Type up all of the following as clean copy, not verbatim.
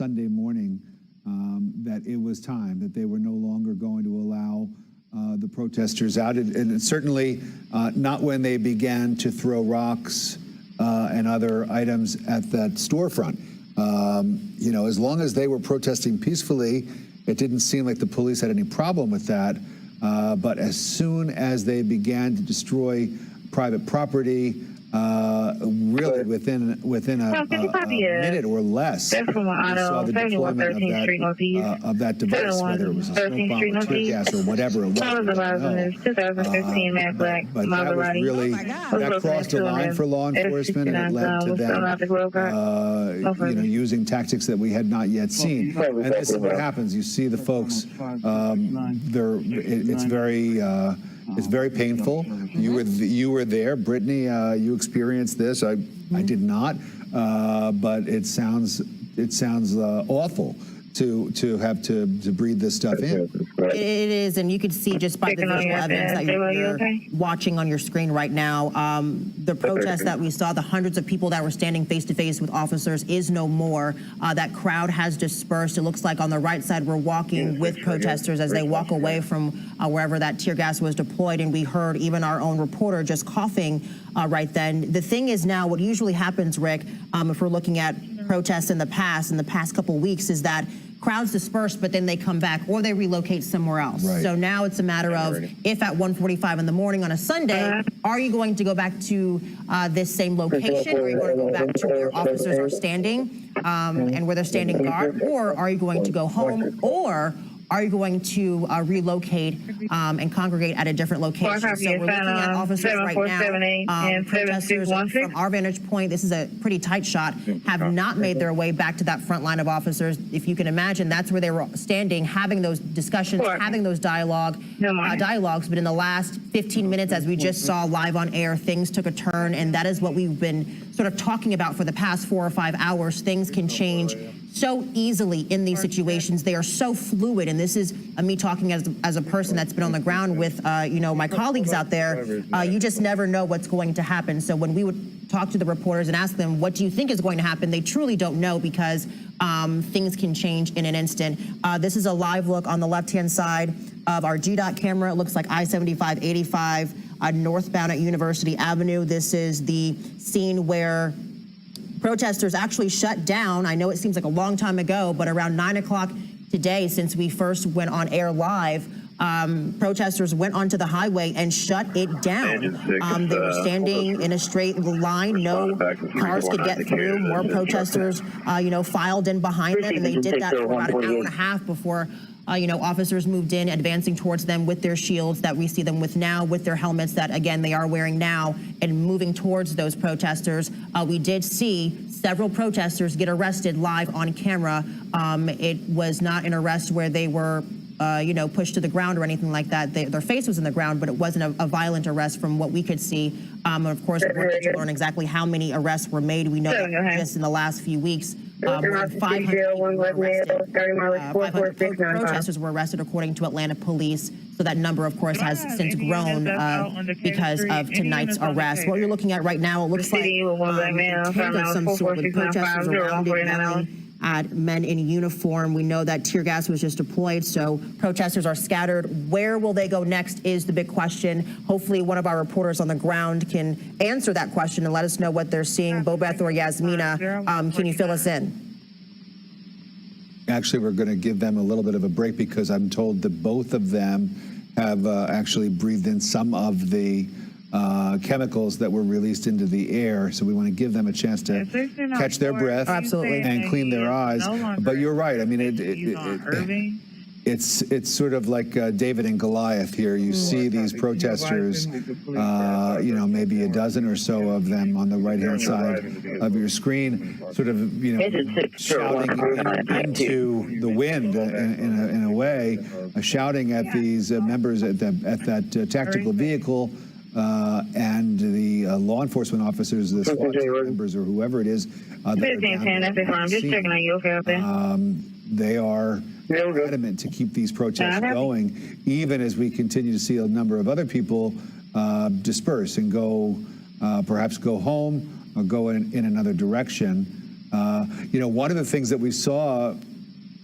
Sunday morning that it was time, that they were no longer going to allow the protesters out. And certainly not when they began to throw rocks and other items at that storefront. You know, as long as they were protesting peacefully, it didn't seem like the police had any problem with that. But as soon as they began to destroy private property, really within a minute or less, we saw the deployment of that device, whether it was a smoke bomb or tear gas or whatever it was. But that was really, that crossed a line for law enforcement, and it led to them, you know, using tactics that we had not yet seen. And this is what happens. You see the folks, it's very painful. You were there, Brittany. You experienced this. I did not, but it sounds awful to have to breathe this stuff in. It is, and you can see just by the visual evidence that you're watching on your screen right now, the protests that we saw, the hundreds of people that were standing face to face with officers is no more. That crowd has dispersed. It looks like on the right side we're walking with protesters as they walk away from wherever that tear gas was deployed, and we heard even our own reporter just coughing right then. The thing is now, what usually happens, Rick, if we're looking at protests in the past couple weeks, is that crowds disperse, but then they come back or they relocate somewhere else. Right. So now it's a matter of, if at 1:45 in the morning on a Sunday, are you going to go back to this same location, or are you going to go back to where officers are standing and where they're standing guard, or are you going to go home, or are you going to relocate and congregate at a different location? So we're looking at officers right now. Protesters, from our vantage point, this is a pretty tight shot, have not made their way back to that front line of officers. If you can imagine, that's where they were standing, having those discussions, having those dialogues. But in the last 15 minutes, as we just saw live on air, things took a turn, and that is what we've been sort of talking about for the past 4 or 5 hours. Things can change so easily in these situations. They are so fluid, and this is me talking as a person that's been on the ground with you know, my colleagues out there. You just never know what's going to happen. So when we would talk to the reporters and ask them, what do you think is going to happen, they truly don't know, because things can change in an instant. This is a live look on the left-hand side of our GDOT camera. It looks like I-75-85 northbound at University Avenue. This is the scene where protesters actually shut down. I know it seems like a long time ago, but around 9 o'clock today, since we first went on air live, protesters went onto the highway and shut it down. They were standing in a straight line. No cars could get through. More protesters, you know, filed in behind them, and they did that for about an hour and a half before you know, officers moved in, advancing towards them with their shields that we see them with now, with their helmets that, again, they are wearing now, and moving towards those protesters. We did see several protesters get arrested live on camera. It was not an arrest where they were you know, pushed to the ground or anything like that. Their face was in the ground, but it wasn't a violent arrest from what we could see. Of course, we wanted to learn exactly how many arrests were made. We know that just in the last few weeks, 500 protesters were arrested, according to Atlanta police. So that number, of course, has since grown because of tonight's arrest. What you're looking at right now, it looks like a tent of some sort with protesters around it, yelling at men in uniform. We know that tear gas was just deployed, so protesters are scattered. Where will they go next is the big question. Hopefully one of our reporters on the ground can answer that question and let us know what they're seeing. Bobeth or Yasmina, can you fill us in? Actually, we're going to give them a little bit of a break, because I'm told that both of them have actually breathed in some of the chemicals that were released into the air. So we want to give them a chance to catch their breath and clean their eyes. But you're right. I mean, it's sort of like David and Goliath here. You see these protesters, you know, maybe a dozen or so of them on the right-hand side of your screen, sort of, you know, shouting into the wind in a way, shouting at these members at that tactical vehicle. And the law enforcement officers, the SWAT members, or whoever it is, they are adamant to keep these protests going, even as we continue to see a number of other people disperse and go, perhaps go home or go in another direction. You know, one of the things that we saw,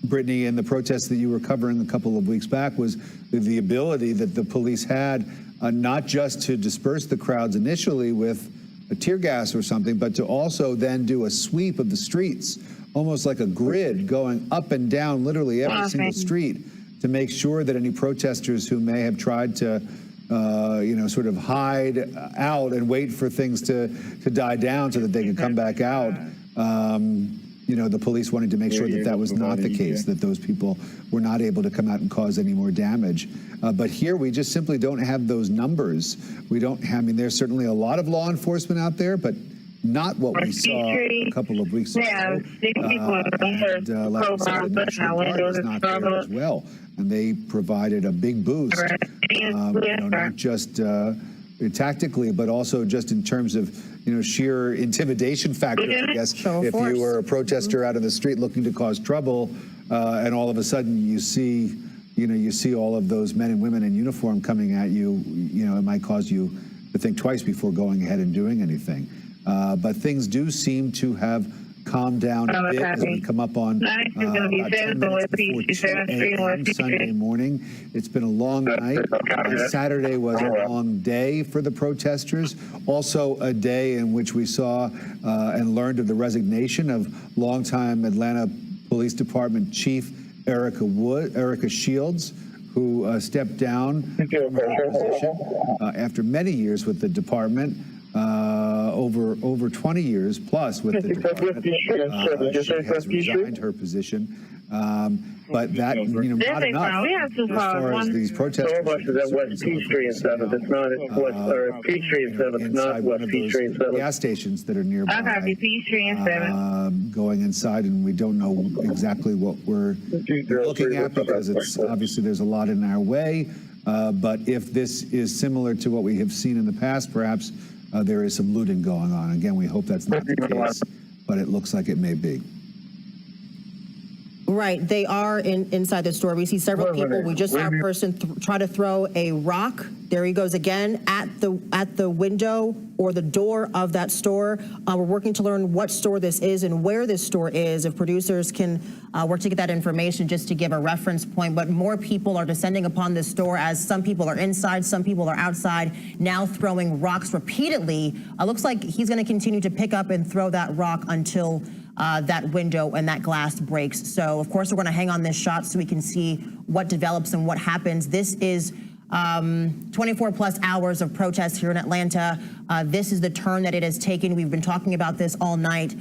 Brittany, in the protests that you were covering a couple of weeks back was the ability that the police had not just to disperse the crowds initially with a tear gas or something, but to also then do a sweep of the streets, almost like a grid going up and down literally every single street to make sure that any protesters who may have tried to you know, sort of hide out and wait for things to die down so that they could come back out. You know, the police wanted to make sure that that was not the case, that those people were not able to come out and cause any more damage. But here we just simply don't have those numbers. We don't have, I mean, there's certainly a lot of law enforcement out there, but not what we saw a couple of weeks ago. And like I said, the National Guard is not there as well. And they provided a big boost, you know, not just tactically, but also just in terms of, you know, sheer intimidation factor, I guess. If you were a protester out in the street looking to cause trouble, and all of a sudden you see, you know, you see all of those men and women in uniform coming at you, you know, it might cause you to think twice before going ahead and doing anything. But things do seem to have calmed down a bit as we come up on about 10 minutes before 2 a.m. Sunday morning. It's been a long night. Saturday was a long day for the protesters. Also a day in which we saw and learned of the resignation of longtime Atlanta Police Department Chief Erica Shields, who stepped down from her position after many years with the department. Over 20 years plus with the department. She has resigned her position. But that, you know, not enough as far as these protesters. That West Peachtree and stuff. If it's not West Peachtree and stuff, it's not West Peachtree and stuff. Gas stations that are nearby. Going inside, and we don't know exactly what we're looking at because it's obviously there's a lot in our way. But if this is similar to what we have seen in the past, perhaps there is some looting going on. Again, we hope that's not the case, but it looks like it may be. Right, they are inside the store. We see several people. We just saw a person try to throw a rock. There he goes again at the window or the door of that store. We're working to learn what store this is and where this store is. If producers can work to get that information just to give a reference point. But more people are descending upon this store as some people are inside, some people are outside, now throwing rocks repeatedly. Looks like he's going to continue to pick up and throw that rock until that window and that glass breaks. So, of course, we're going to hang on this shot so we can see what develops and what happens. This is 24 plus hours of protests here in Atlanta. This is the turn that it has taken. We've been talking about this all night.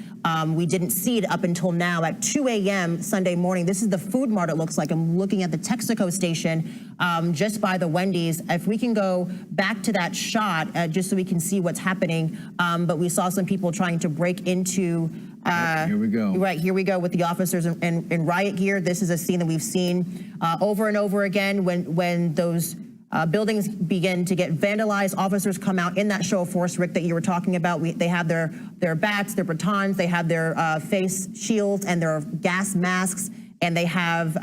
We didn't see it up until now at 2 a.m. Sunday morning. This is the food mart, it looks like. I'm looking at the Texaco station just by the Wendy's. If we can go back to that shot just so we can see what's happening. But we saw some people trying to break into here we go. Right, here we go with the officers in riot gear. This is a scene that we've seen over and over again when those buildings begin to get vandalized. Officers come out in that show of force, Rick, that you were talking about. They have their bats, their batons, they have their face shields and their gas masks, and they have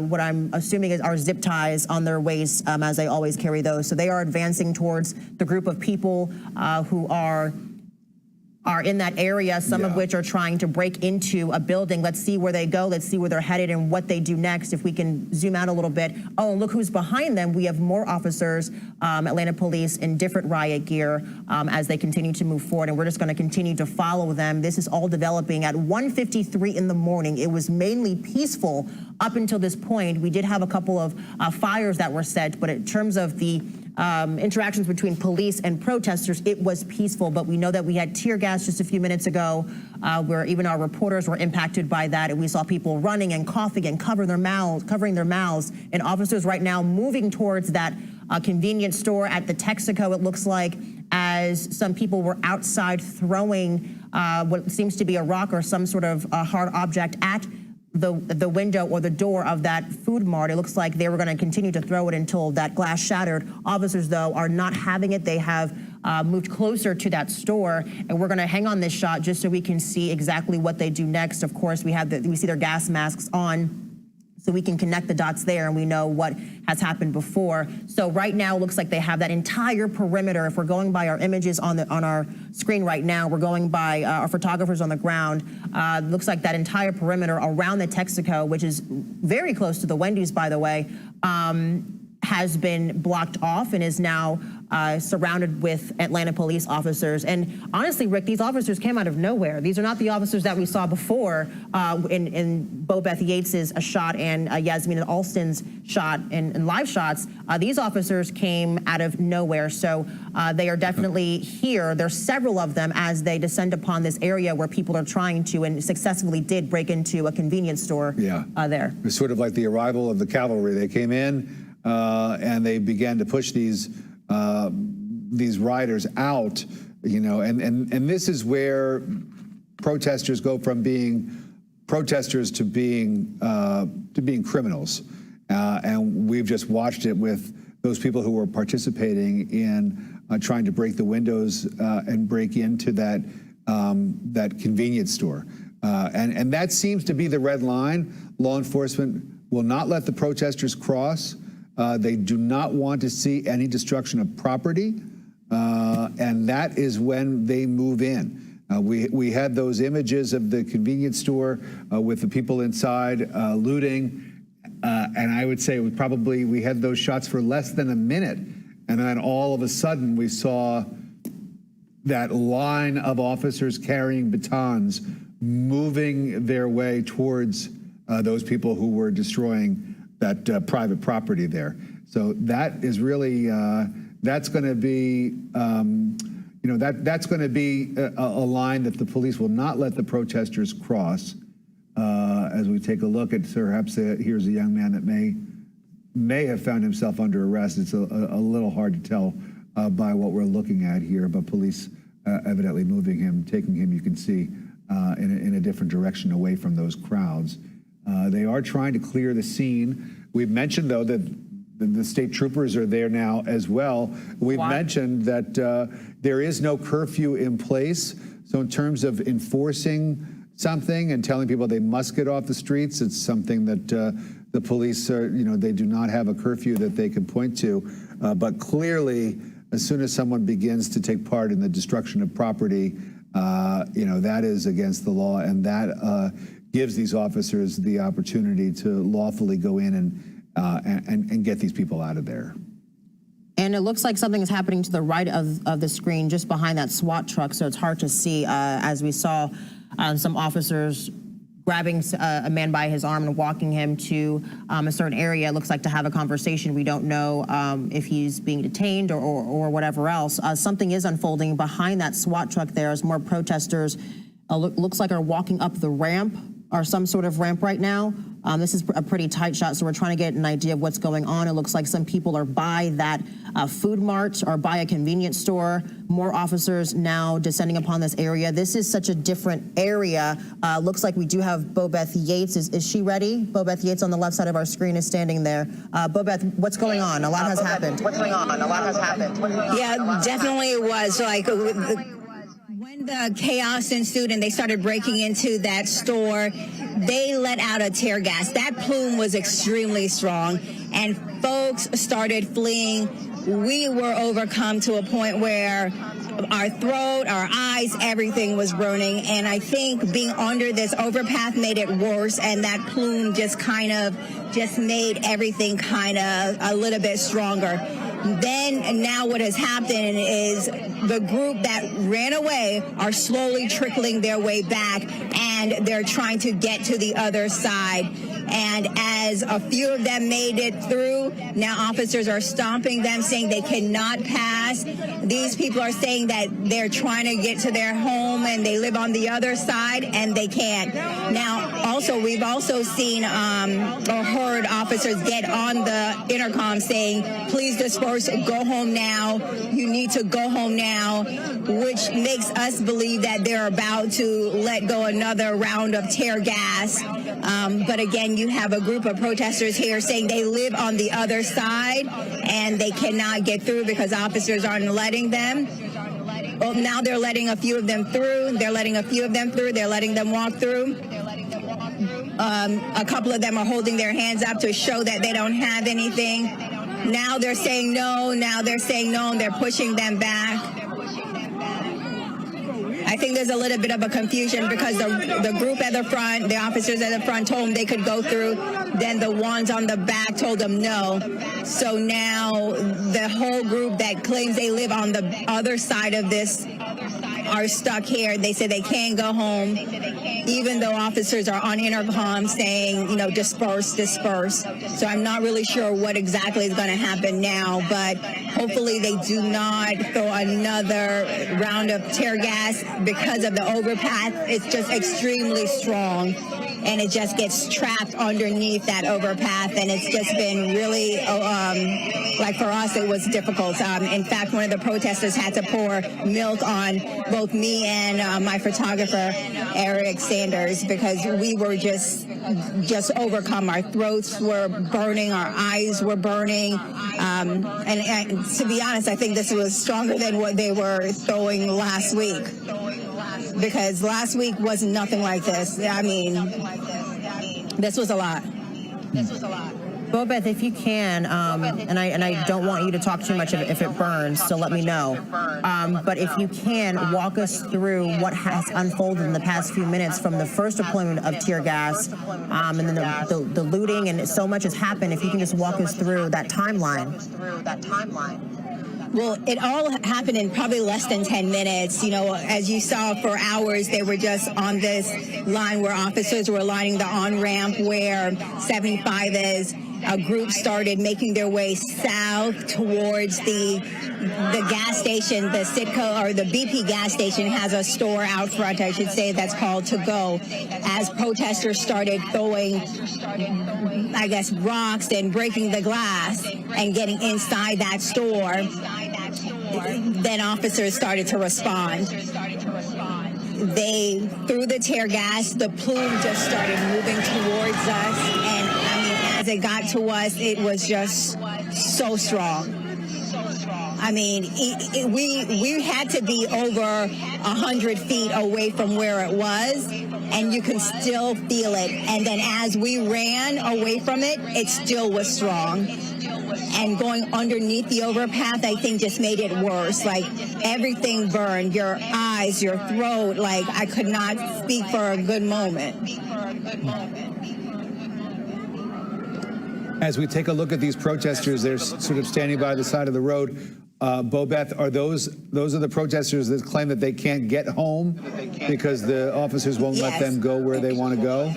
what I'm assuming are zip ties on their waist, as they always carry those. So they are advancing towards the group of people who are in that area, some of which are trying to break into a building. Let's see where they go. Let's see where they're headed and what they do next. If we can zoom out a little bit. Oh, and look who's behind them. We have more officers, Atlanta police in different riot gear as they continue to move forward. And we're just going to continue to follow them. This is all developing at 1:53 in the morning. It was mainly peaceful up until this point. We did have a couple of fires that were set, but in terms of the interactions between police and protesters, it was peaceful. But we know that we had tear gas just a few minutes ago where even our reporters were impacted by that. And we saw people running and coughing and covering their mouths. And officers right now moving towards that convenience store at the Texaco, it looks like, as some people were outside throwing what seems to be a rock or some sort of hard object at the window or the door of that food mart. It looks like they were going to continue to throw it until that glass shattered. Officers, though, are not having it. They have moved closer to that store, and we're going to hang on this shot just so we can see exactly what they do next. Of course, we see their gas masks on. so we can connect the dots there and we know what has happened before. So right now it looks like they have that entire perimeter. If we're going by our images on our screen right now, we're going by our photographers on the ground. Looks like that entire perimeter around the Texaco, which is very close to the Wendy's, by the way, has been blocked off and is now surrounded with Atlanta police officers. And honestly, Rick, these officers came out of nowhere. These are not the officers that we saw before in Bo Beth Yates's shot and Yasmina Alston's shot and live shots. These officers came out of nowhere. So they are definitely here. There's several of them as they descend upon this area where people are trying to and successfully did break into a convenience store there. It's sort of like the arrival of the cavalry. They came in and they began to push these rioters out, you know, and this is where protesters go from being protesters to being criminals, and we've just watched it with those people who were participating in trying to break the windows and break into that convenience store, and that seems to be the red line. Law enforcement will not let the protesters cross. They do not want to see any destruction of property, and that is when they move in. We had those images of the convenience store with the people inside looting, and I would say it was probably, we had those shots for less than a minute, and then all of a sudden we saw that line of officers carrying batons moving their way towards those people who were destroying that private property there. So that is really, that's going to be, you know, that's going to be a line that the police will not let the protesters cross. As we take a look at, perhaps here's a young man that may have found himself under arrest. It's a little hard to tell by what we're looking at here, but police evidently moving him, taking him, you can see, in a different direction away from those crowds. They are trying to clear the scene. We've mentioned, though, that the state troopers are there now as well. We've mentioned that there is no curfew in place. So in terms of enforcing something and telling people they must get off the streets, it's something that the police are, you know, they do not have a curfew that they can point to. But clearly, as soon as someone begins to take part in the destruction of property, you know, that is against the law, and that gives these officers the opportunity to lawfully go in and get these people out of there. And it looks like something is happening to the right of the screen, just behind that SWAT truck, so it's hard to see, as we saw some officers grabbing a man by his arm and walking him to a certain area. It looks like to have a conversation. We don't know if he's being detained or whatever else. Something is unfolding behind that SWAT truck there as more protesters looks like are walking up the ramp or some sort of ramp right now. This is a pretty tight shot, so we're trying to get an idea of what's going on. It looks like some people are by that food mart or by a convenience store. More officers now descending upon this area. This is such a different area. Looks like we do have Bo Beth Yates. Is she ready? Bo Beth Yates on the left side of our screen is standing there. Bo Beth, what's going on? A lot has happened. What's going on? A lot has happened. Yeah, definitely it was. Like, when the chaos ensued and they started breaking into that store, they let out a tear gas. That plume was extremely strong, and folks started fleeing. We were overcome to a point where our throat, our eyes, everything was burning. And I think being under this overpass made it worse, and that plume just made everything kind of a little bit stronger. Then, and now what has happened is the group that ran away are slowly trickling their way back, and they're trying to get to the other side. And as a few of them made it through, now officers are stomping them, saying they cannot pass. These people are saying that they're trying to get to their home and they live on the other side, and they can't. Now, also, we've also seen or heard officers get on the intercom saying, please disperse, go home now. You need to go home now, which makes us believe that they're about to let go another round of tear gas. But again, you have a group of protesters here saying they live on the other side and they cannot get through because officers aren't letting them. Well, now they're letting a few of them through. They're letting a few of them through. They're letting them walk through. A couple of them are holding their hands up to show that they don't have anything. Now they're saying no, now they're saying no, and they're pushing them back. I think there's a little bit of a confusion because the group at the front, the officers at the front told them they could go through. Then the ones on the back told them no. So now the whole group that claims they live on the other side of this are stuck here. They say they can't go home, even though officers are on intercom saying, disperse, disperse. So I'm not really sure what exactly is going to happen now, but hopefully they do not throw another round of tear gas because of the overpass. It's just extremely strong, and it just gets trapped underneath that overpass, and it's just been really, like for us, it was difficult. In fact, one of the protesters had to pour milk on both me and my photographer, Eric Sanders, because we were just overcome. Our throats were burning, our eyes were burning, and to be honest, I think this was stronger than what they were throwing last week, because last week was nothing like this. I mean, this was a lot. Bobeth, if you can, and I don't want you to talk too much if it burns, so let me know. But if you can, walk us through what has unfolded in the past few minutes from the first deployment of tear gas, and then the looting, and so much has happened. If you can just walk us through that timeline. Well, it all happened in probably less than 10 minutes. As you saw, for hours, they were just on this line where officers were lining the on-ramp where 75 is. A group started making their way south towards the gas station. The Citgo, or the BP gas station, has a store out front, I should say, that's called To Go. As protesters started throwing, I guess, rocks and breaking the glass and getting inside that store, then officers started to respond. They threw the tear gas. The plume just started moving towards us, and as it got to us, it was just so strong. I mean, we had to be over 100 feet away from where it was, and you can still feel it. And then as we ran away from it, it still was strong. And going underneath the overpass, I think, just made it worse. Like, everything burned, your eyes, your throat. Like, I could not speak for a good moment. As we take a look at these protesters, they're sort of standing by the side of the road. Bobeth, are those are the protesters that claim that they can't get home because the officers won't let them go where they want to go?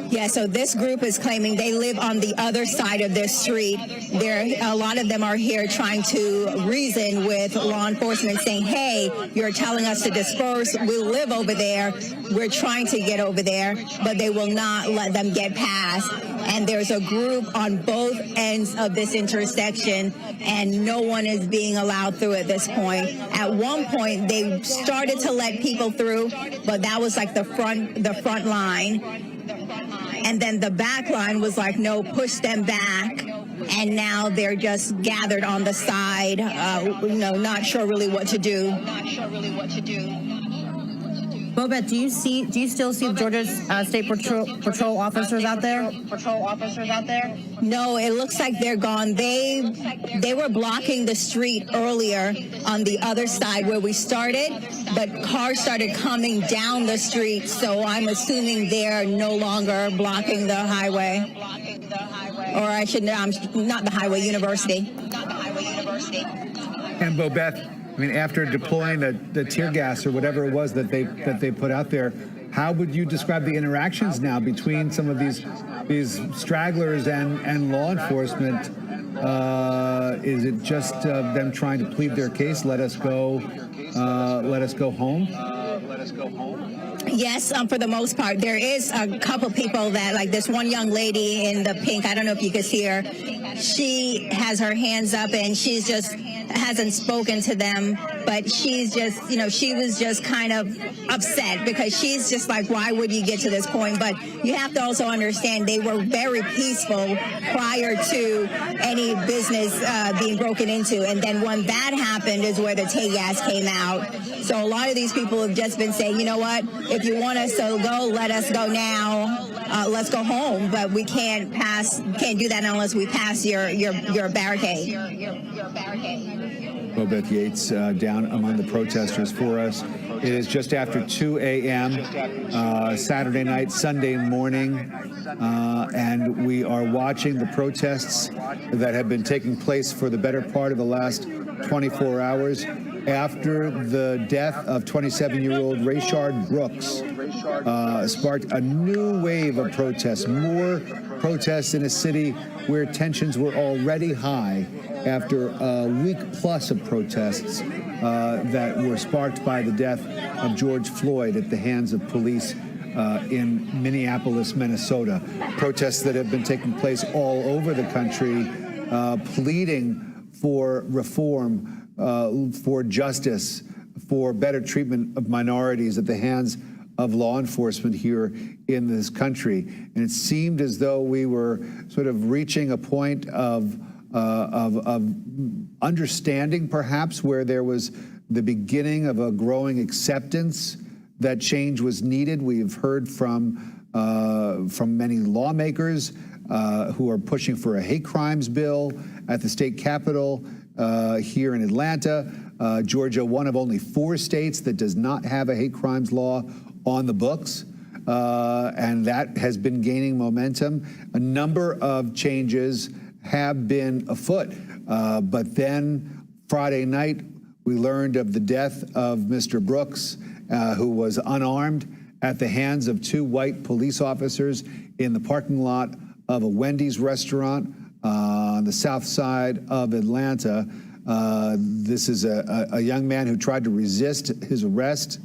Yeah, so this group is claiming they live on the other side of this street. A lot of them are here trying to reason with law enforcement, saying, hey, you're telling us to disperse. We live over there. We're trying to get over there, but they will not let them get past. And there's a group on both ends of this intersection, and no one is being allowed through at this point. At one point, they started to let people through, but that was like the front line. And then the back line was like, no, push them back. And now they're just gathered on the side, not sure really what to do. Bobeth, do you still see Georgia State Patrol officers out there? No, it looks like they're gone. They were blocking the street earlier on the other side where we started, but cars started coming down the street, so I'm assuming they're no longer blocking the highway. Or I should know, not the highway, University. And Bobeth, I mean, after deploying the tear gas or whatever it was that they put out there, how would you describe the interactions now between some of these stragglers and law enforcement? Is it just them trying to plead their case? Let us go home. Yes, for the most part. There is a couple people that, like this one young lady in the pink, I don't know if you could see her, she has her hands up and she's just hasn't spoken to them, but she's just, she was just kind of upset because she's just like, why would you get to this point? But you have to also understand they were very peaceful prior to any business being broken into. And then when that happened is where the tear gas came out. So a lot of these people have just been and say, you know what, if you want us to go, let us go now. Let's go home, but we can't do that unless we pass your barricade. Beth Yates down among the protesters for us. It is just after 2 a.m. Saturday night, Sunday morning, and we are watching the protests that have been taking place for the better part of the last 24 hours after the death of 27-year-old Rayshard Brooks. Sparked a new wave of protests, more protests in a city where tensions were already high after a week plus of protests that were sparked by the death of George Floyd at the hands of police in Minneapolis, Minnesota. Protests that have been taking place all over the country, pleading for reform, for justice, for better treatment of minorities at the hands of law enforcement here in this country. And it seemed as though we were sort of reaching a point of understanding, perhaps, where there was the beginning of a growing acceptance that change was needed. We've heard from many lawmakers who are pushing for a hate crimes bill at the state capitol here in Atlanta. Georgia, one of only 4 states that does not have a hate crimes law on the books, and that has been gaining momentum. A number of changes have been afoot, but then Friday night we learned of the death of Mr. Brooks, who was unarmed at the hands of 2 white police officers in the parking lot of a Wendy's restaurant on the south side of Atlanta. This is a young man who tried to resist his arrest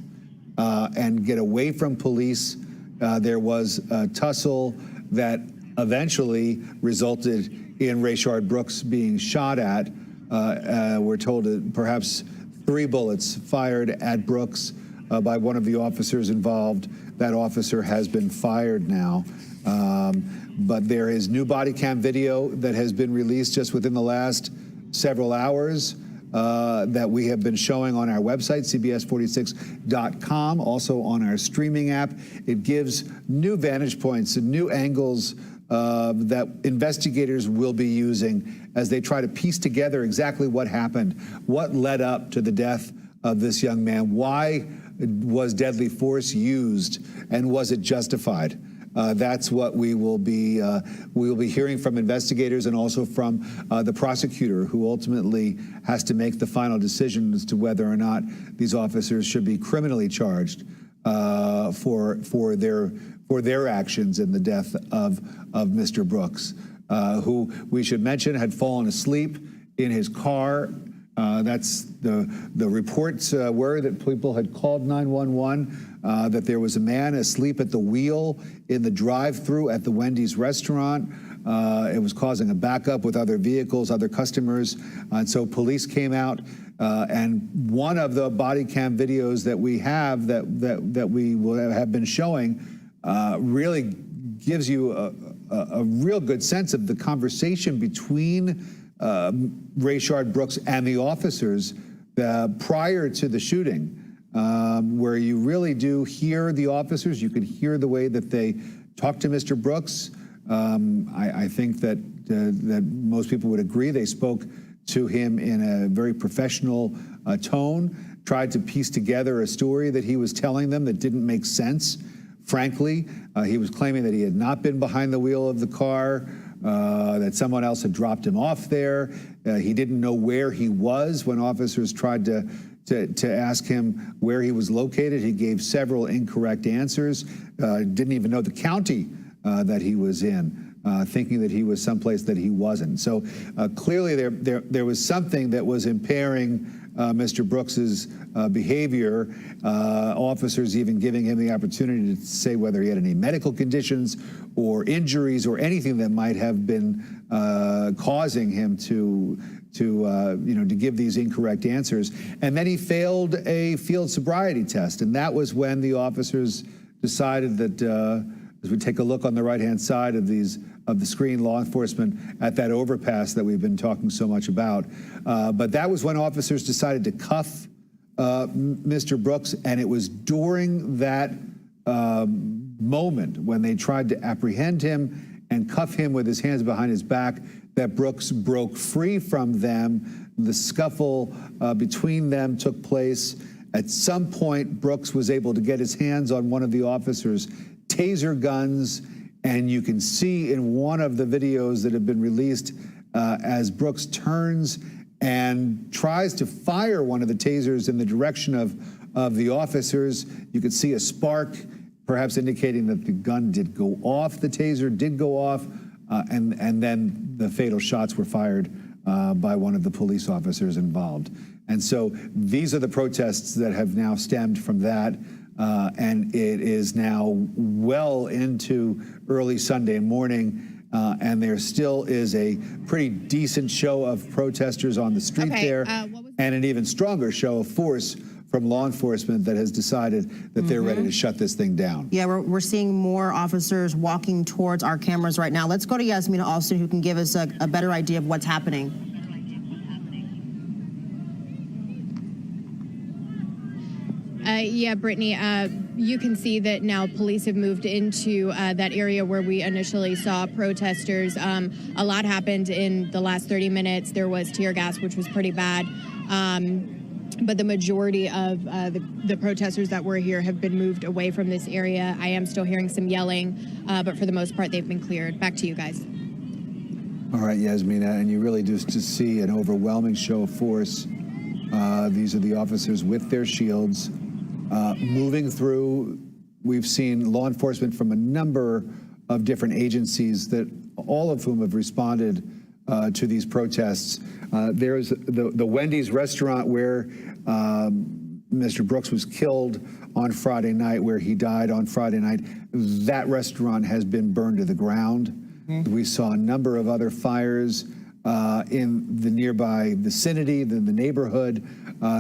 and get away from police. There was a tussle that eventually resulted in Rayshard Brooks being shot at. We're told that perhaps 3 bullets fired at Brooks by one of the officers involved. That officer has been fired now. But there is new body cam video that has been released just within the last several hours that we have been showing on our website, CBS46.com, also on our streaming app. It gives new vantage points and new angles that investigators will be using as they try to piece together exactly what happened, what led up to the death of this young man, why was deadly force used, and was it justified? That's what we will be hearing from investigators and also from the prosecutor, who ultimately has to make the final decision as to whether or not these officers should be criminally charged for their actions in the death of Mr. Brooks, who we should mention had fallen asleep in his car. That's the reports were that people had called 911. That there was a man asleep at the wheel in the drive-through at the Wendy's restaurant. It was causing a backup with other vehicles, other customers. And so police came out, and one of the body cam videos that we have that we will have been showing really gives you a real good sense of the conversation between Rayshard Brooks and the officers prior to the shooting. Where you really do hear the officers. You can hear the way that they talk to Mr. Brooks. I think that most people would agree. They spoke to him in a very professional tone, tried to piece together a story that he was telling them that didn't make sense. Frankly, he was claiming that he had not been behind the wheel of the car, that someone else had dropped him off there. He didn't know where he was when officers tried to ask him where he was located. He gave several incorrect answers, didn't even know the county that he was in, thinking that he was someplace that he wasn't. So clearly there was something that was impairing Mr. Brooks's behavior, officers even giving him the opportunity to say whether he had any medical conditions or injuries or anything that might have been causing him to give these incorrect answers. And then he failed a field sobriety test. And that was when the officers decided that, as we take a look on the right-hand side of the screen, law enforcement at that overpass that we've been talking so much about. But that was when officers decided to cuff Mr. Brooks, and it was during that moment when they tried to apprehend him and cuff him with his hands behind his back that Brooks broke free from them. The scuffle between them took place. At some point, Brooks was able to get his hands on one of the officers' taser guns, and you can see in one of the videos that have been released as Brooks turns and tries to fire one of the tasers in the direction of the officers. You could see a spark, perhaps indicating that the gun did go off, the taser did go off, and then the fatal shots were fired by one of the police officers involved. And so these are the protests that have now stemmed from that, and it is now well into early Sunday morning. And there still is a pretty decent show of protesters on the street there, and an even stronger show of force from law enforcement that has decided that they're ready to shut this thing down. Yeah, we're seeing more officers walking towards our cameras right now. Let's go to Yasmina Alston, who can give us a better idea of what's happening. Yeah, Brittany, you can see that now police have moved into that area where we initially saw protesters. A lot happened in the last 30 minutes. There was tear gas, which was pretty bad. But the majority of the protesters that were here have been moved away from this area. I am still hearing some yelling, but for the most part, they've been cleared. Back to you guys. All right, Yasmina, and you really just see an overwhelming show of force. These are the officers with their shields moving through. We've seen law enforcement from a number of different agencies, that all of whom have responded to these protests. There's the Wendy's restaurant where Mr. Brooks was killed on Friday night, where he died on Friday night. That restaurant has been burned to the ground. We saw a number of other fires in the nearby vicinity, the neighborhood.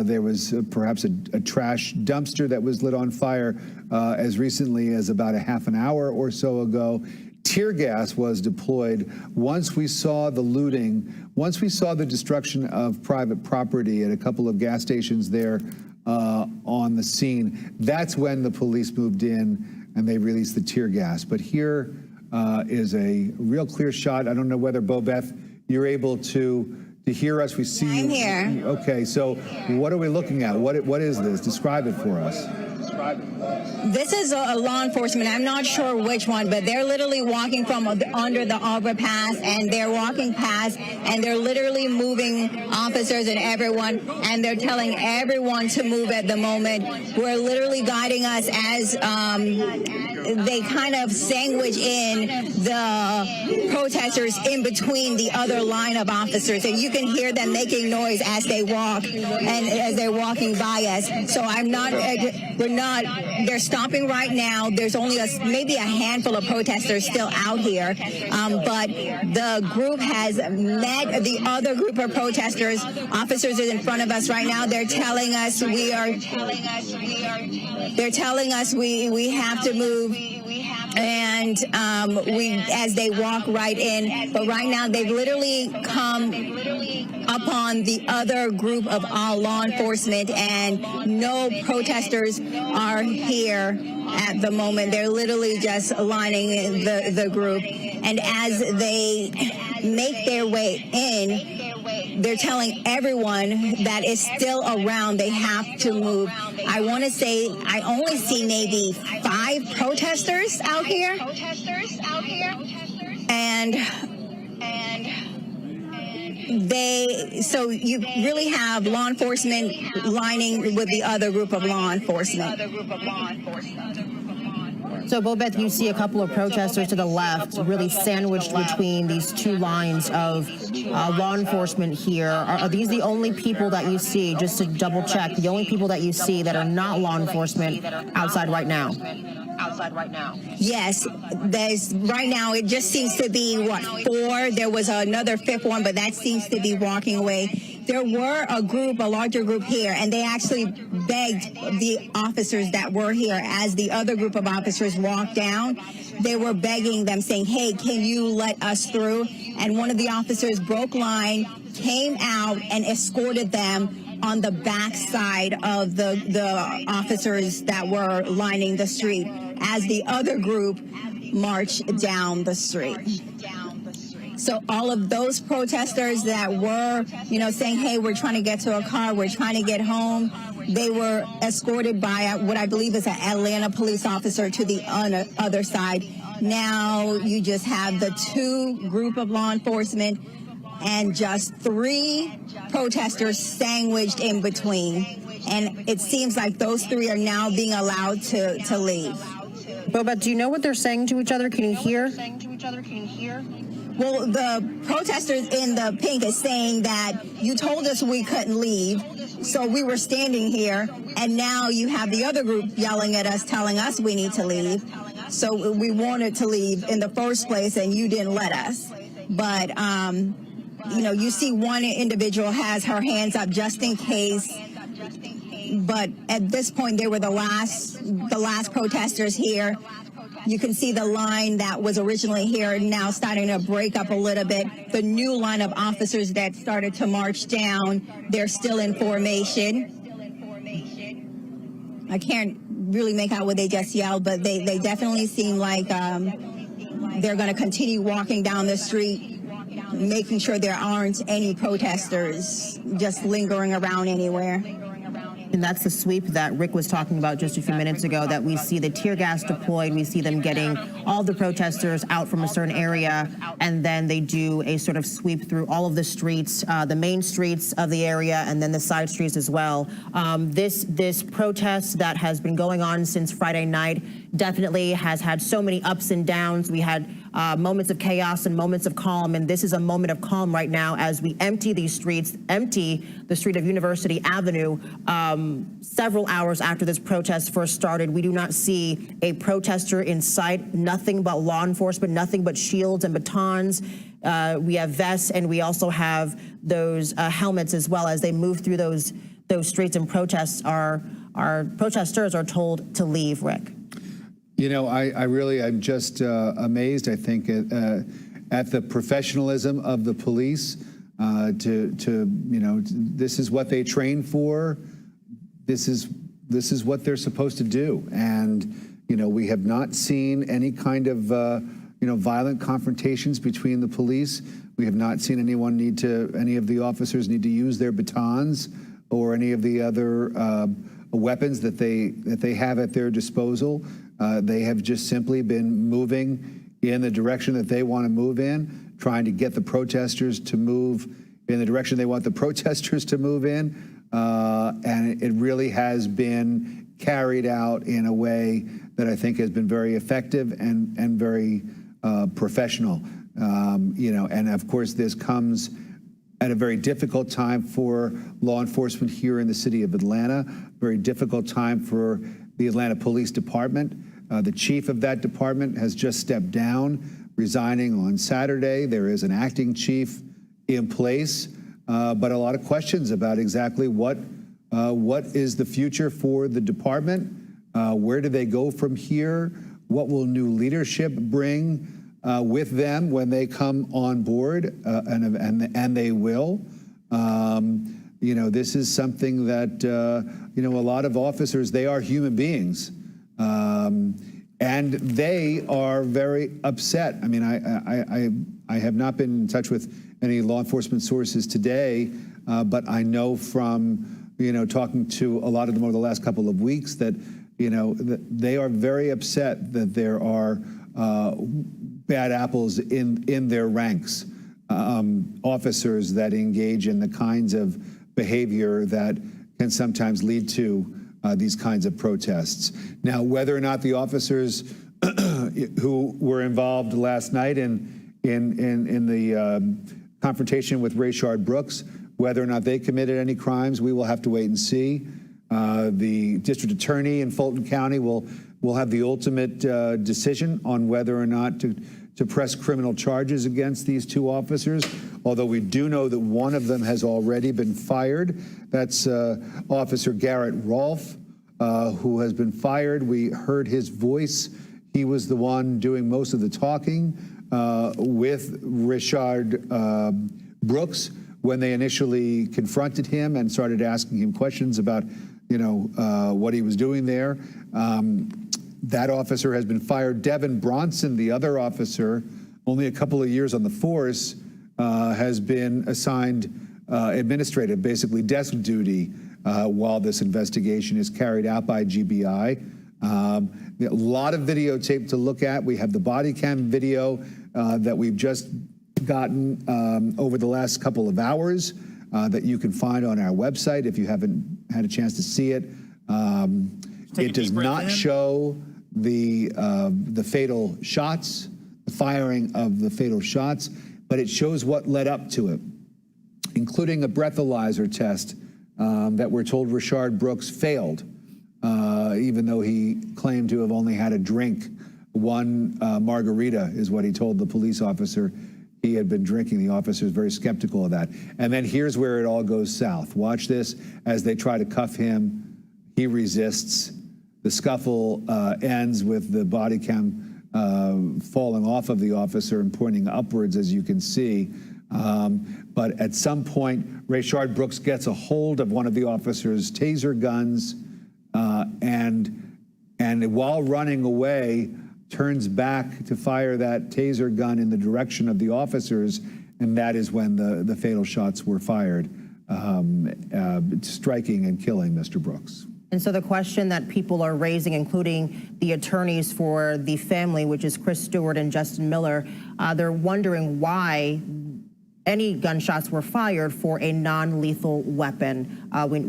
There was perhaps a trash dumpster that was lit on fire as recently as about a half an hour or so ago. Tear gas was deployed once we saw the looting, once we saw the destruction of private property at a couple of gas stations there on the scene. That's when the police moved in and they released the tear gas. But here is a real clear shot. I don't know whether, Bobeth, you're able to hear us. We see you. I'm here. Okay, so what are we looking at? What is this? Describe it for us. This is a law enforcement. I'm not sure which one, but they're literally walking from under the overpass, and they're walking past, and they're literally moving officers and everyone, and they're telling everyone to move at the moment. We're literally guiding us as they kind of sandwich in the protesters in between the other line of officers, and you can hear them making noise as they walk and as they're walking by us. So they're stopping right now. There's only maybe a handful of protesters still out here, but the group has met the other group of protesters. Officers are in front of us right now. They're telling us we have to move. And as they walk right in, but right now they've literally come upon the other group of law enforcement, and no protesters are here at the moment. They're literally just lining the group, and as they make their way in, they're telling everyone that is still around they have to move. I want to say I only see maybe 5 protesters out here. And so you really have law enforcement lining with the other group of law enforcement. So, Bobeth, you see a couple of protesters to the left really sandwiched between these two lines of law enforcement here. Are these the only people that you see, just to double check, the only people that you see that are not law enforcement outside right now? Yes, there's right now it just seems to be 4. There was another 5th one, but that seems to be walking away. There were a larger group here, and they actually begged the officers that were here as the other group of officers walked down. They were begging them, saying, "Hey, can you let us through?" And one of the officers broke line, came out, and escorted them on the back side of the officers that were lining the street as the other group marched down the street. So all of those protesters that were, saying, hey, we're trying to get to a car, we're trying to get home, they were escorted by what I believe is an Atlanta police officer to the other side. Now you just have the two group of law enforcement and just three protesters sandwiched in between. And it seems like those three are now being allowed to leave. Boba, do you know what they're saying to each other? Can you hear? Well, the protesters in the pink is saying that you told us we couldn't leave, so we were standing here, and now you have the other group yelling at us, telling us we need to leave. So we wanted to leave in the first place, and you didn't let us. But, you see one individual has her hands up just in case. But at this point, they were the last protesters here. You can see the line that was originally here now starting to break up a little bit. The new line of officers that started to march down, they're still in formation. I can't really make out what they just yelled, but they definitely seem like they're going to continue walking down the street, making sure there aren't any protesters just lingering around anywhere. And that's the sweep that Rick was talking about just a few minutes ago, that we see the tear gas deployed, we see them getting all the protesters out from a certain area, and then they do a sort of sweep through all of the streets, the main streets of the area, and then the side streets as well. This protest that has been going on since Friday night definitely has had so many ups and downs. We had moments of chaos and moments of calm, and this is a moment of calm right now as we empty these streets, empty the street of University Avenue. Several hours after this protest first started, we do not see a protester in sight, nothing but law enforcement, nothing but shields and batons. We have vests, and we also have those helmets as well as they move through those streets, and our protesters are told to leave, Rick. I'm just amazed, I think, at the professionalism of the police. This is what they train for. This is what they're supposed to do. And, we have not seen any kind of, violent confrontations between the police. We have not seen any of the officers need to use their batons or any of the other weapons that they have at their disposal. They have just simply been moving in the direction that they want to move in, trying to get the protesters to move in the direction they want the protesters to move in. And it really has been carried out in a way that I think has been very effective and very professional. And of course, this comes at a very difficult time for law enforcement here in the city of Atlanta, very difficult time for the Atlanta Police Department. The chief of that department has just stepped down, resigning on Saturday. There is an acting chief in place, but a lot of questions about exactly what is the future for the department. Where do they go from here? What will new leadership bring with them when they come on board, and they will. This is something that a lot of officers, they are human beings. And they are very upset. I mean, I have not been in touch with any law enforcement sources today, but I know from, talking to a lot of them over the last couple of weeks that, that they are very upset that there are bad apples in their ranks, officers that engage in the kinds of behavior that can sometimes lead to these kinds of protests. Now, whether or not the officers who were involved last night in the confrontation with Rayshard Brooks, whether or not they committed any crimes, we will have to wait and see. The district attorney in Fulton County will have the ultimate decision on whether or not to press criminal charges against these two officers, although we do know that one of them has already been fired. That's Officer Garrett Rolfe, who has been fired. We heard his voice. He was the one doing most of the talking with Rayshard Brooks when they initially confronted him and started asking him questions about, what he was doing there. That officer has been fired. Devin Bronson, the other officer, only a couple of years on the force, has been assigned administrative, basically desk duty, while this investigation is carried out by GBI. A lot of videotape to look at. We have the body cam video that we've just gotten over the last couple of hours that you can find on our website if you haven't had a chance to see it. It does not show the fatal shots, the firing of the fatal shots, but it shows what led up to it, including a breathalyzer test that we're told Rayshard Brooks failed, even though he claimed to have only had a drink. One margarita is what he told the police officer he had been drinking. The officer is very skeptical of that. And then here's where it all goes south. Watch this as they try to cuff him. He resists. The scuffle ends with the body cam falling off of the officer and pointing upwards, as you can see. But at some point, Rayshard Brooks gets a hold of one of the officer's taser guns and while running away, turns back to fire that taser gun in the direction of the officers, and that is when the fatal shots were fired, striking and killing Mr. Brooks. And so the question that people are raising, including the attorneys for the family, which is Chris Stewart and Justin Miller, they're wondering why any gunshots were fired for a non-lethal weapon,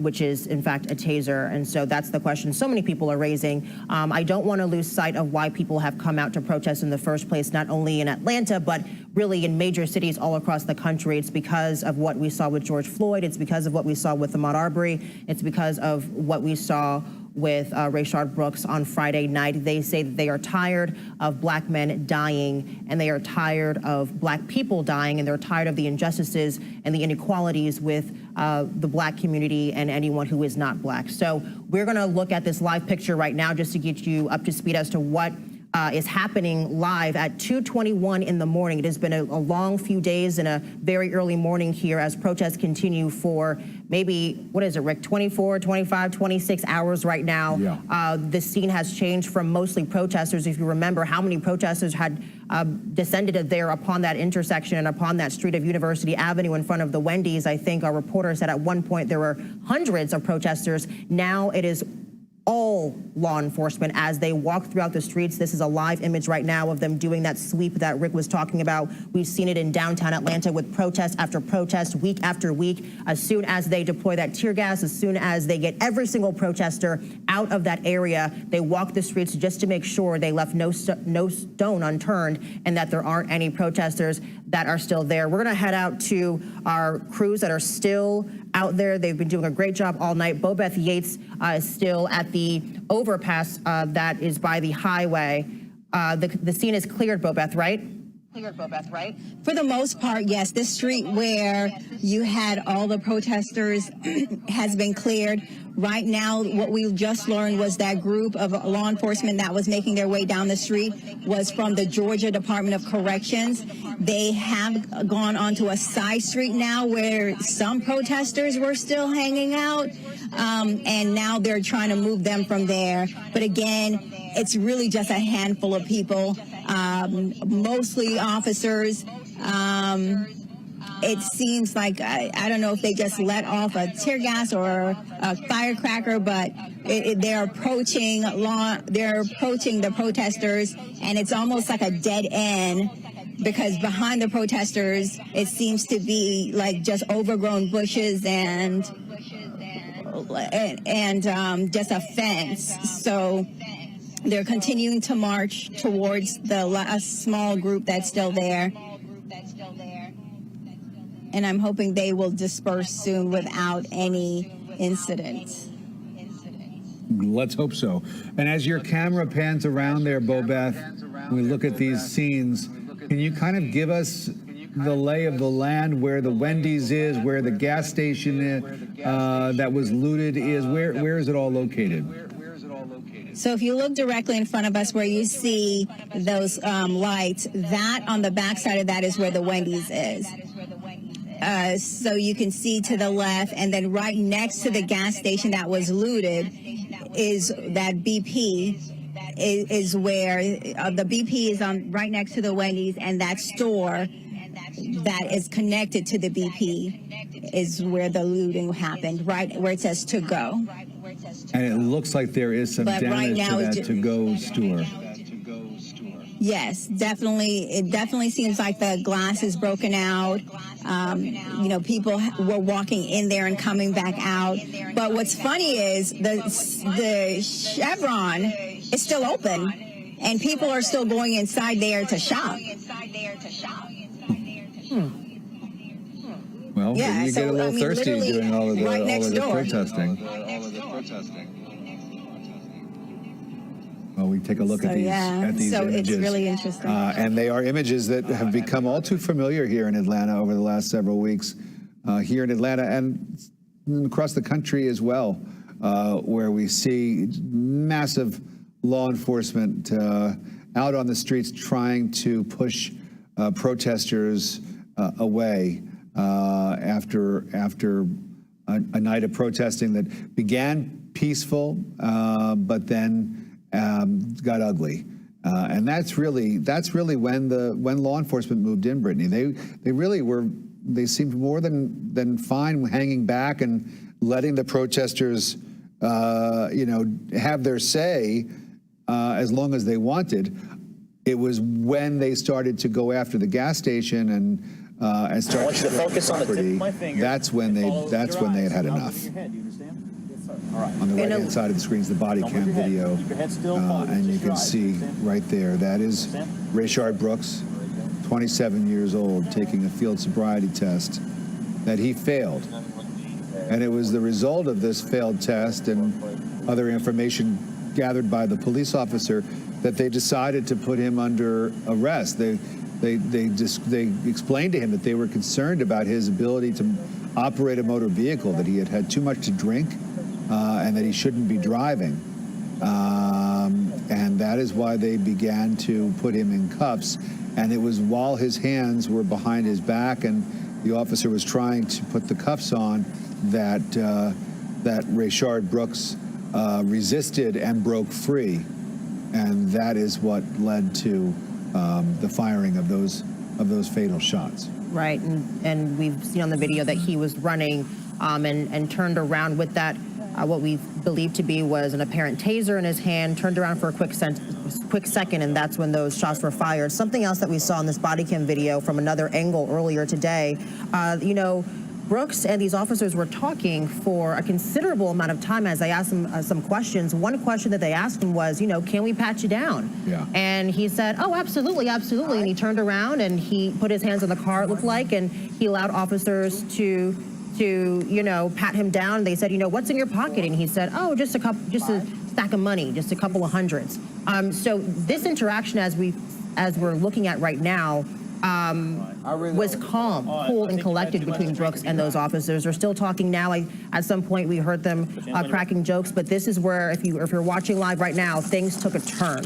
which is, in fact, a taser. And so that's the question so many people are raising. I don't want to lose sight of why people have come out to protest in the first place, not only in Atlanta, but really in major cities all across the country. It's because of what we saw with George Floyd. It's because of what we saw with Ahmaud Arbery. It's because of what we saw with Rayshard Brooks on Friday night. They say that they are tired of black men dying, and they are tired of black people dying, and they're tired of the injustices and the inequalities with the black community and anyone who is not black. So we're gonna look at this live picture right now just to get you up to speed as to what is happening live at 2:21 in the morning. It has been a long few days and a very early morning here as protests continue for maybe, what is it, Rick, 24, 25, 26 hours right now. Yeah. The scene has changed from mostly protesters. If you remember how many protesters had descended there upon that intersection and upon that street of University Avenue in front of the Wendy's, I think our reporter said at one point there were hundreds of protesters. Now it is all law enforcement as they walk throughout the streets. This is a live image right now of them doing that sweep that Rick was talking about. We've seen it in downtown Atlanta with protest after protest, week after week. As soon as they deploy that tear gas, as soon as they get every single protester out of that area, they walk the streets just to make sure they left no stone unturned and that there aren't any protesters that are still there. We're gonna head out to our crews that are still out there. They've been doing a great job all night. Bobeth Yates is still at the overpass that is by the highway. The scene is cleared, Bobeth, right? For the most part, yes. This street where you had all the protesters has been cleared. Right now, what we just learned was that group of law enforcement that was making their way down the street was from the Georgia Department of Corrections. They have gone onto a side street now where some protesters were still hanging out, and now they're trying to move them from there. But again, it's really just a handful of people, mostly officers. It seems like, I don't know if they just let off a tear gas or a firecracker, but they're approaching the protesters, and it's almost like a dead end because behind the protesters, it seems to be like just overgrown bushes and just a fence. So they're continuing to march towards the last small group that's still there. And I'm hoping they will disperse soon without any incident. Let's hope so. And as your camera pans around there, Bobeth, we look at these scenes, can you kind of give us the lay of the land, where the Wendy's is, where the gas station is, that was looted is? Where is it all located? So if you look directly in front of us where you see those lights, that on the backside of that is where the Wendy's is. So you can see to the left, and then right next to the gas station that was looted is that BP is where the BP is on right next to the Wendy's, and that store that is connected to the BP is where the looting happened, right where it says to go. And it looks like there is some damage to that to-go store. Yes, definitely. It definitely seems like the glass is broken out. You know, people were walking in there and coming back out. But what's funny is the Chevron is still open, and people are still going inside there to shop. Well, Yeah, you so, get a little thirsty literally doing all of the, right next door. protesting. Well, we take a look at these so images. it's really interesting. And they are images that have become all too familiar here in Atlanta over the last several weeks. Here in Atlanta and across the country as well, where we see massive law enforcement out on the streets trying to push protesters away after a night of protesting that began peaceful, but then got ugly, and that's really when law enforcement moved in, Brittany. They seemed more than fine hanging back and letting the protesters, have their say as long as they wanted. It was when they started to go after the gas station and start I want you to focus on the tip of my finger. That's when they had had enough. On the right-hand side of the screen is the Bodycam video, and you can see right there, that is Rayshard Brooks, 27 years old, taking a field sobriety test that he failed. And it was the result of this failed test and other information gathered by the police officer that they decided to put him under arrest. They explained to him that they were concerned about his ability to operate a motor vehicle, that he had had too much to drink, and that he shouldn't be driving. And that is why they began to put him in cuffs. And it was while his hands were behind his back and the officer was trying to put the cuffs on that Rayshard Brooks resisted and broke free. And that is what led to the firing of those fatal shots. Right, and we've seen on the video that he was running and turned around with that, what we believe to be was an apparent taser in his hand, turned around for a quick second, and that's when those shots were fired. Something else that we saw in this body cam video from another angle earlier today, Brooks and these officers were talking for a considerable amount of time as I asked him some questions. One question that they asked him was, can we pat you down? Yeah. And he said, oh, absolutely, absolutely. And he turned around and he put his hands on the car, it looked like, and he allowed officers to pat him down. They said, what's in your pocket? And he said, oh, just a stack of money, just a couple of hundreds. So this interaction, as we're looking at right now, was calm, cool, and collected between Brooks and those officers. They're still talking now. At some point, we heard them cracking jokes, but this is where, if you're watching live right now, things took a turn.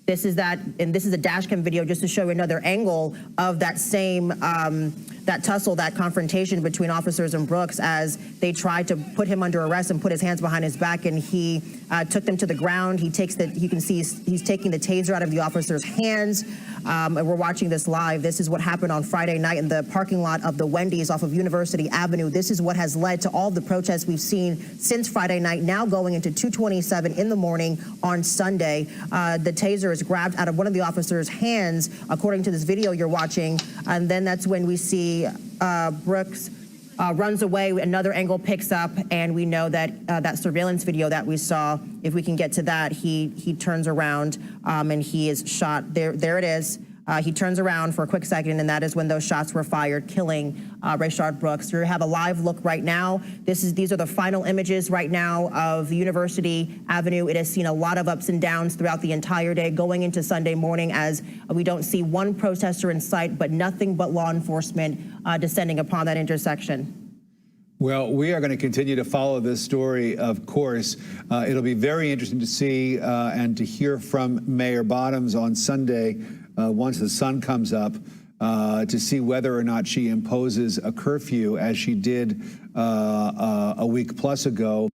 This is a dash cam video just to show another angle of that same, that tussle, that confrontation between officers and Brooks as they tried to put him under arrest and put his hands behind his back, and he took them to the ground. You can see he's taking the taser out of the officer's hands, and we're watching this live. This is what happened on Friday night in the parking lot of the Wendy's off of University Avenue. This is what has led to all the protests we've seen since Friday night, now going into 2:27 in the morning on Sunday. The taser is grabbed out of one of the officer's hands, according to this video you're watching, and then that's when we see Brooks runs away. Another angle picks up, and we know that that surveillance video that we saw, if we can get to that, he turns around and he is shot. There it is. He turns around for a quick second, and that is when those shots were fired, killing Rayshard Brooks. You have a live look right now. These are the final images right now of University Avenue. It has seen a lot of ups and downs throughout the entire day, going into Sunday morning, as we don't see one protester in sight, but nothing but law enforcement descending upon that intersection. Well, we are going to continue to follow this story, of course. It'll be very interesting to see and to hear from Mayor Bottoms on Sunday once the sun comes up to see whether or not she imposes a curfew as she did a week plus ago.